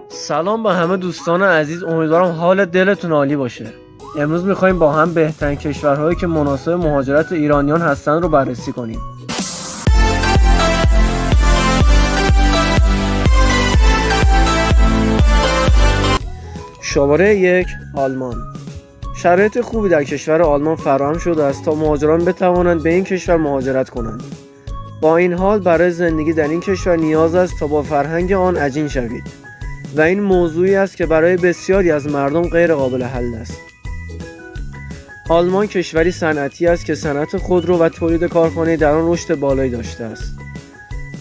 سلام به همه دوستان عزیز، امیدوارم حال دلتون عالی باشه. امروز میخوایم با هم بهترین کشورهایی که مناسب مهاجرت ایرانیان هستن رو بررسی کنیم. شماره 1 آلمان. شرایط خوبی در کشور آلمان فراهم شده است تا مهاجران بتوانند به این کشور مهاجرت کنند. با این حال برای زندگی در این کشور نیاز است تا با فرهنگ آن عجین شوید و این موضوعی است که برای بسیاری از مردم غیر قابل حل است. آلمان کشوری صنعتی است که صنعت خودرو و تولید کارخانه‌ای در آن رشد بالایی داشته است.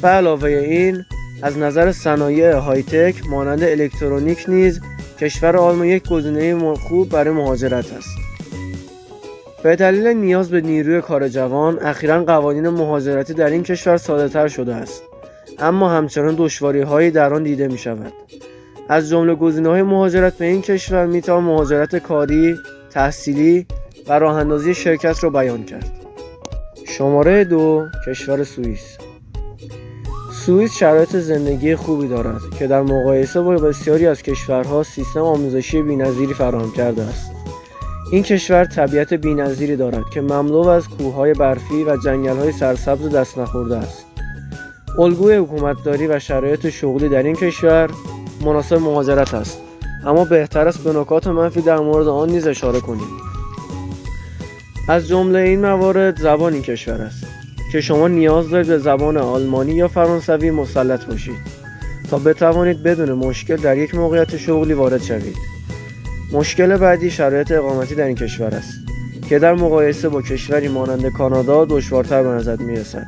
به علاوه این، از نظر صنایع های تک مانند الکترونیک نیز کشور آلمان یک گزینه خوب برای مهاجرت است. به دلیل نیاز به نیروی کار جوان، اخیراً قوانین مهاجرتی در این کشور ساده‌تر شده است، اما همچنان دشواری‌هایی در آن دیده می‌شود. از جمله گزینه‌های مهاجرت به این کشور می‌توان مهاجرت کاری، تحصیلی و راه‌اندازی شرکت را بیان کرد. شماره 2 کشور سوئیس. سوئیس شرایط زندگی خوبی دارد که در مقایسه با بسیاری از کشورها سیستم آموزشی بی‌نظیری فراهم کرده است. این کشور طبیعت بی‌نظیری دارد که مملو از کوه‌های برفی و جنگل‌های سرسبز دست نخورده است. الگوی حکومتداری و شرایط شغلی در این کشور مناسب مهاجرت است، اما بهتر است به نکات منفی در مورد آن نیز اشاره کنیم. از جمله این موارد زبان این کشور است که شما نیاز دارید به زبان آلمانی یا فرانسوی مسلط باشید تا بتوانید بدون مشکل در یک موقعیت شغلی وارد شوید. مشکل بعدی شرایط اقامتی در این کشور است که در مقایسه با کشوری مانند کانادا دشوارتر به نظر می‌رسد.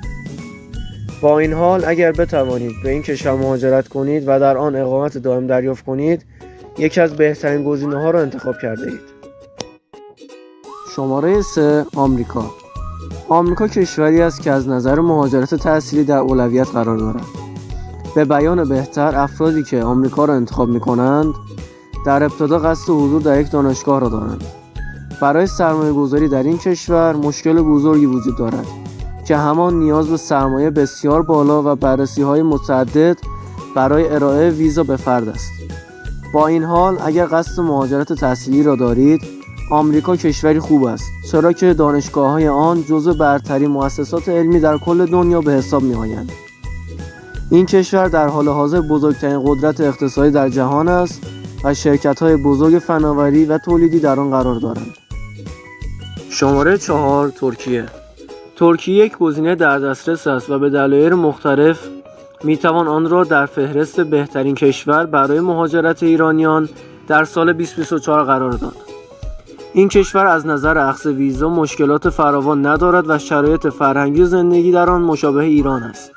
با این حال اگر بتوانید به این کشور مهاجرت کنید و در آن اقامت دائم دریافت کنید، یکی از بهترین گزینه‌ها را انتخاب کرده اید. شماره 3 آمریکا. آمریکا کشوری است که از نظر مهاجرت تحصیلی در اولویت قرار دارد. به بیان بهتر، افرادی که آمریکا را انتخاب می‌کنند در ابتدا قصد حضور در یک دانشگاه را دارند. برای سرمایه‌گذاری در این کشور مشکل بزرگی وجود دارد که همان نیاز به سرمایه بسیار بالا و بررسی‌های متعدد برای ارائه ویزا به فرد است. با این حال اگر قصد مهاجرت تحصیلی را دارید، آمریکا کشوری خوب است، چرا که دانشگاه‌های آن جزو برترین مؤسسات علمی در کل دنیا به حساب می‌آیند. این کشور در حال حاضر بزرگترین قدرت اقتصادی در جهان است و شرکت‌های بزرگ فناوری و تولیدی در آن قرار دارند. شماره 4 ترکیه. ترکیه یک گزینه در دسترس است و به دلایل مختلف میتوان آن را در فهرست بهترین کشور برای مهاجرت ایرانیان در سال 2024 قرار داد. این کشور از نظر اخذ ویزا مشکلات فراوان ندارد و شرایط فرهنگی و زندگی در آن مشابه ایران است.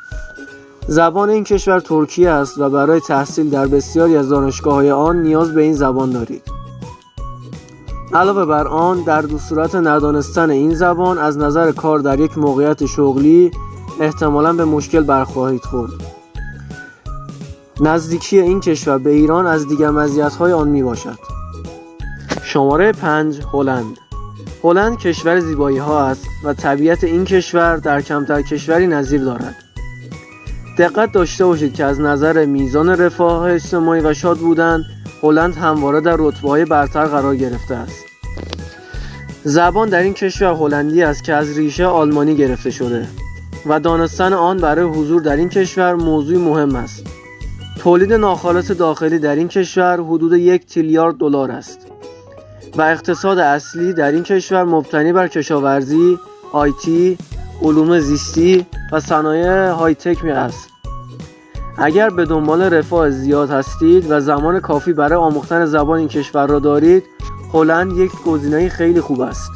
زبان این کشور ترکی است و برای تحصیل در بسیاری از دانشگاه‌های آن نیاز به این زبان دارید. علاوه بر آن، در صورت ندانستن این زبان از نظر کار در یک موقعیت شغلی احتمالاً به مشکل برخواهید خورد. نزدیکی این کشور به ایران از دیگر مزیت‌های آن میباشد. شماره 5 هلند. هلند کشور زیبایی‌ها است و طبیعت این کشور در کمتر کشوری نظیر دارد. دقت داشته باشید که از نظر میزان رفاه اجتماعی و شاد بودن، هلند همواره در رتبه‌های برتر قرار گرفته است. زبان در این کشور هلندی است که از ریشه آلمانی گرفته شده و دانستن آن برای حضور در این کشور موضوعی مهم است. تولید ناخالص داخلی در این کشور حدود 1 تریلیارد دلار است و اقتصاد اصلی در این کشور مبتنی بر کشاورزی، آیتی، علوم زیستی و صنایع های تک است. اگر به دنبال رفاه زیاد هستید و زمان کافی برای آموختن زبان این کشور را دارید، هلند یک گزینه خیلی خوب است.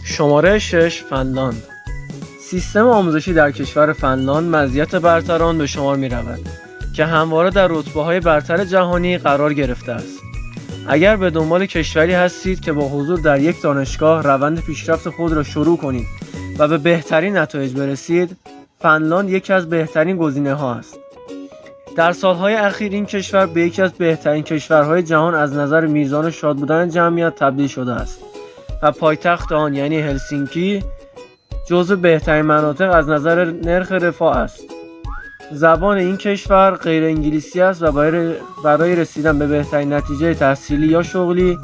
شماره 6 فنلاند. سیستم آموزشی در کشور فنلاند مزیت برتر آن به شمار می رود که همواره در رتبه‌های برتر جهانی قرار گرفته است. اگر به دنبال کشوری هستید که با حضور در یک دانشگاه روند پیشرفت خود را شروع کنید و به بهترین نتایج برسید، فنلاند یکی از بهترین گزینه‌ها است. در سالهای اخیر این کشور به یکی از بهترین کشورهای جهان از نظر میزان شاد بودن جمعیت تبدیل شده است و پایتخت آن یعنی هلسینکی جزو بهترین مناطق از نظر نرخ رفاه است. زبان این کشور غیر انگلیسی است و برای رسیدن به بهترین نتیجه تحصیلی یا شغلی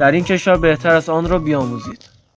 در این کشور بهتر است آن را بیاموزید.